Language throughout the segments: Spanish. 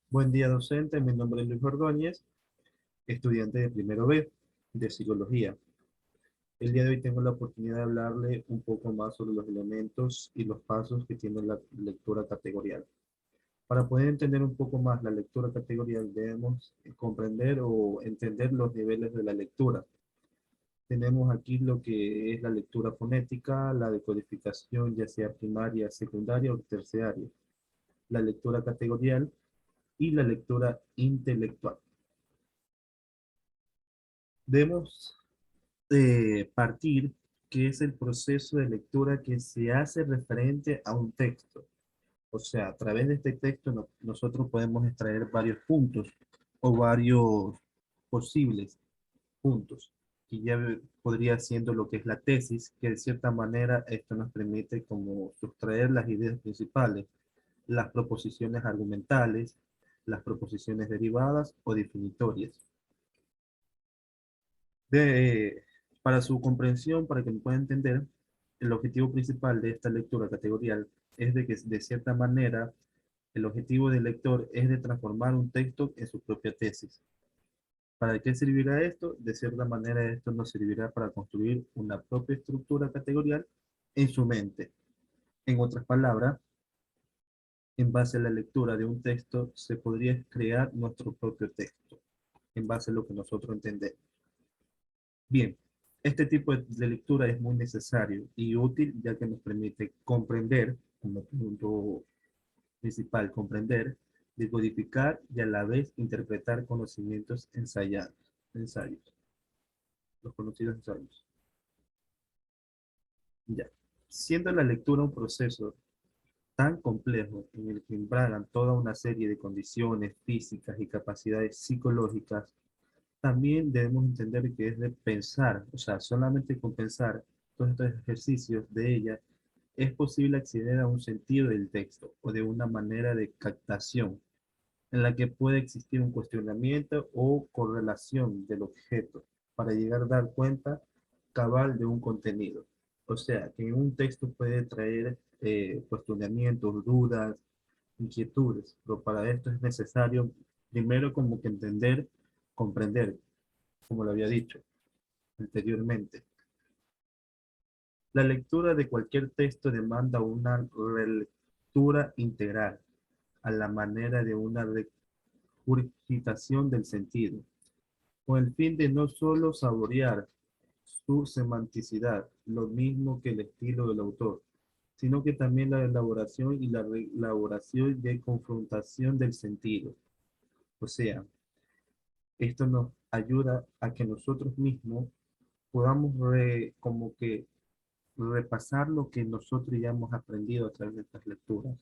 Buen día, docente. Mi nombre es Luis Ordóñez, estudiante de primero B de Psicología. El día de hoy tengo la oportunidad de hablarle un poco más sobre los elementos y los pasos que tiene la lectura categorial. Para poder entender un poco más la lectura categorial, debemos comprender o entender los niveles de la lectura. Tenemos aquí lo que es la lectura fonética, la decodificación, ya sea primaria, secundaria o terciaria, la lectura categorial y la lectura intelectual. Debemos partir, que es el proceso de lectura que se hace referente a un texto. O sea, a través de este texto nosotros podemos extraer varios puntos o varios posibles puntos, que ya podría siendo lo que es la tesis, que de cierta manera esto nos permite como sustraer las ideas principales, las proposiciones argumentales, las proposiciones derivadas o definitorias. De, para su comprensión, para que me pueda entender, el objetivo principal de esta lectura categorial es de que, de cierta manera, el objetivo del lector es de transformar un texto en su propia tesis. ¿Para qué servirá esto? De cierta manera, esto nos servirá para construir una propia estructura categorial en su mente. En otras palabras, en base a la lectura de un texto, se podría crear nuestro propio texto, en base a lo que nosotros entendemos. Bien, este tipo de lectura es muy necesario y útil ya que nos permite comprender, como punto principal, comprender, decodificar y a la vez interpretar conocimientos ensayos, los conocidos ensayos. Ya. Siendo la lectura un proceso tan complejo en el que embragan toda una serie de condiciones físicas y capacidades psicológicas, también debemos entender que es de pensar, o sea, solamente con pensar todos estos ejercicios de ella, es posible acceder a un sentido del texto o de una manera de captación en la que puede existir un cuestionamiento o correlación del objeto para llegar a dar cuenta cabal de un contenido. O sea, que en un texto puede traer cuestionamientos, dudas, inquietudes, pero para esto es necesario primero como que entender, comprender, como lo había dicho anteriormente. La lectura de cualquier texto demanda una relectura integral, a la manera de una regurgitación del sentido, con el fin de no solo saborear su semanticidad, lo mismo que el estilo del autor, sino que también la elaboración y la elaboración de confrontación del sentido. O sea, esto nos ayuda a que nosotros mismos podamos como que repasar lo que nosotros ya hemos aprendido a través de estas lecturas.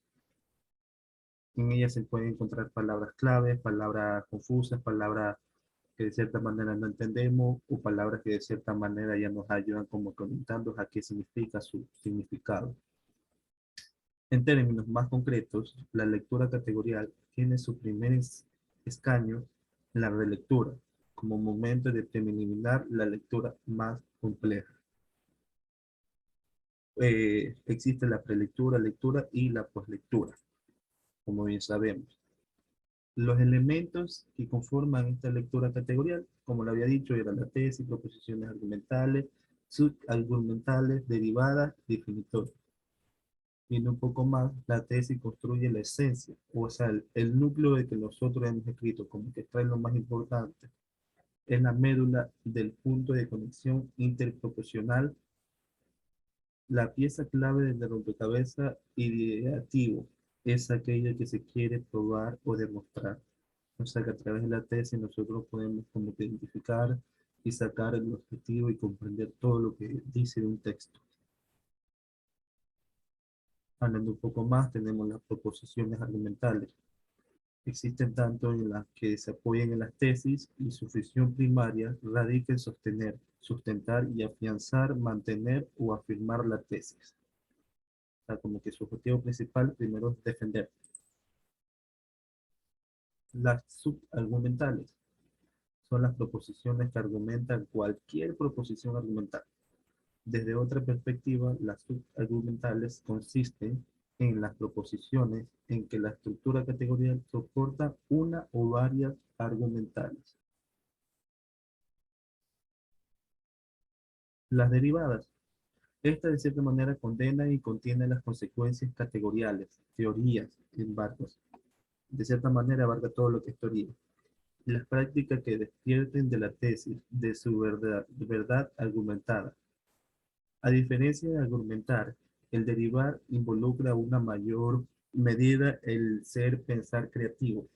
En ellas se pueden encontrar palabras claves, palabras confusas, palabras que de cierta manera no entendemos o palabras que de cierta manera ya nos ayudan como comentando a qué significa su significado. En términos más concretos, la lectura categorial tiene su primer escaño en la relectura, como momento de preliminar la lectura más compleja. Existe la prelectura, lectura y la poslectura, como bien sabemos. Los elementos que conforman esta lectura categorial, como lo había dicho, eran la tesis, proposiciones argumentales, subargumentales, derivadas, definitorias. Viendo un poco más, la tesis construye la esencia, o sea, el núcleo de que nosotros hemos escrito, como que trae lo más importante, es la médula del punto de conexión interproporcional, la pieza clave del rompecabezas ideativo, es aquella que se quiere probar o demostrar. O sea que a través de la tesis nosotros podemos como que identificar y sacar el objetivo y comprender todo lo que dice un texto. Hablando un poco más, tenemos las proposiciones argumentales. Existen tanto en las que se apoyan en las tesis y su función primaria radica en sostener, sustentar y afianzar, mantener o afirmar la tesis. O sea, como que su objetivo principal primero es defender. Las subargumentales son las proposiciones que argumentan cualquier proposición argumental. Desde otra perspectiva, las subargumentales consisten en las proposiciones en que la estructura categorial soporta una o varias argumentales. Las derivadas. Esta de cierta manera condena y contiene las consecuencias categoriales, teorías, embargos. De cierta manera abarca todo lo que es teoría. Las prácticas que despierten de la tesis de su verdad argumentada. A diferencia de argumentar, el derivar involucra una mayor medida el ser pensar creativo.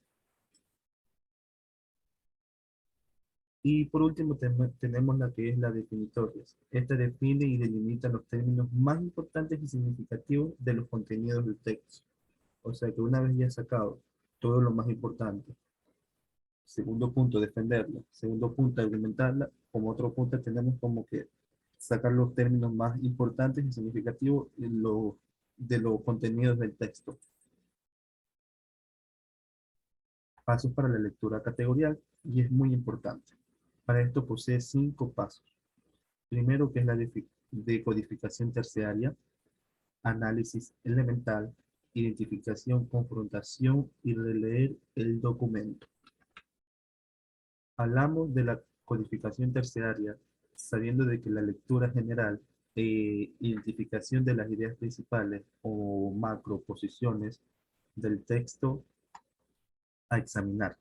Y por último tenemos la que es la definitoria. Esta define y delimita los términos más importantes y significativos de los contenidos del texto. O sea que una vez ya sacado todo lo más importante, segundo punto, defenderla, segundo punto, argumentarla, como otro punto tenemos como que sacar los términos más importantes y significativos de los contenidos del texto. Pasos para la lectura categorial, y es muy importante. Para esto posee 5 pasos. Primero, que es la decodificación terciaria, análisis elemental, identificación, confrontación y releer el documento. Hablamos de la codificación terciaria, sabiendo de que la lectura general, identificación de las ideas principales o macroposiciones del texto a examinar.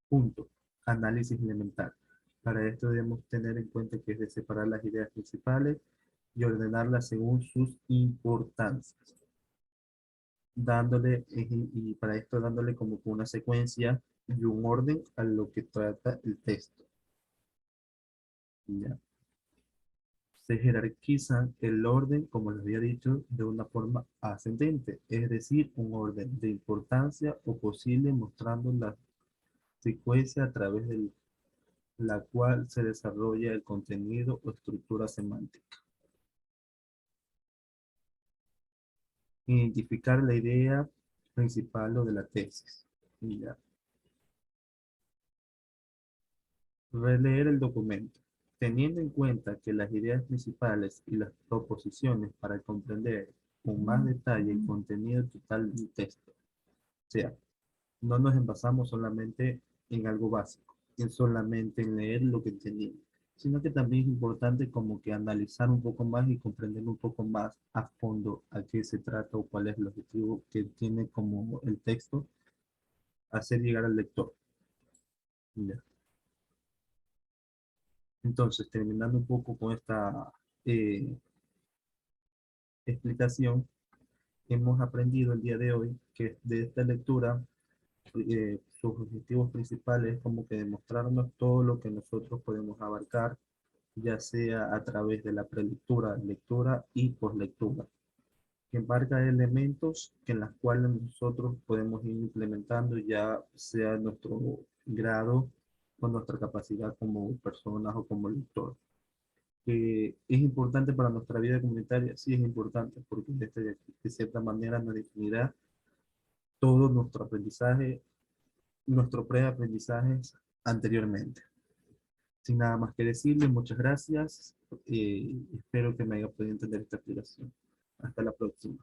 Punto. Análisis elemental. Para esto debemos tener en cuenta que es de separar las ideas principales y ordenarlas según sus importancias, dándole, y para esto dándole como que una secuencia y un orden a lo que trata el texto. ¿Ya? Se jerarquiza el orden, como les había dicho, de una forma ascendente, es decir, un orden de importancia o posible mostrando la secuencia a través de la cual se desarrolla el contenido o estructura semántica. Identificar la idea principal o de la tesis. Ya. Releer el documento. Teniendo en cuenta que las ideas principales y las proposiciones para comprender con más detalle el contenido total del texto. O sea, no nos envasamos solamente en algo básico, en solamente en leer lo que entendimos, sino que también es importante como que analizar un poco más y comprender un poco más a fondo a qué se trata o cuál es el objetivo que tiene como el texto hacer llegar al lector. ¿Ya? Entonces, terminando un poco con esta eh, explicación, hemos aprendido el día de hoy que de esta lectura sus objetivos principales es como que demostrarnos todo lo que nosotros podemos abarcar, ya sea a través de la prelectura, lectura y poslectura, que embarca elementos que en las cuales nosotros podemos ir implementando ya sea nuestro grado o nuestra capacidad como personas o como lector. Que es importante para nuestra vida comunitaria, sí es importante, porque de cierta manera nos definirá todo nuestro aprendizaje, nuestro preaprendizaje anteriormente. Sin nada más que decirle, muchas gracias. Espero que me haya podido entender esta explicación. Hasta la próxima.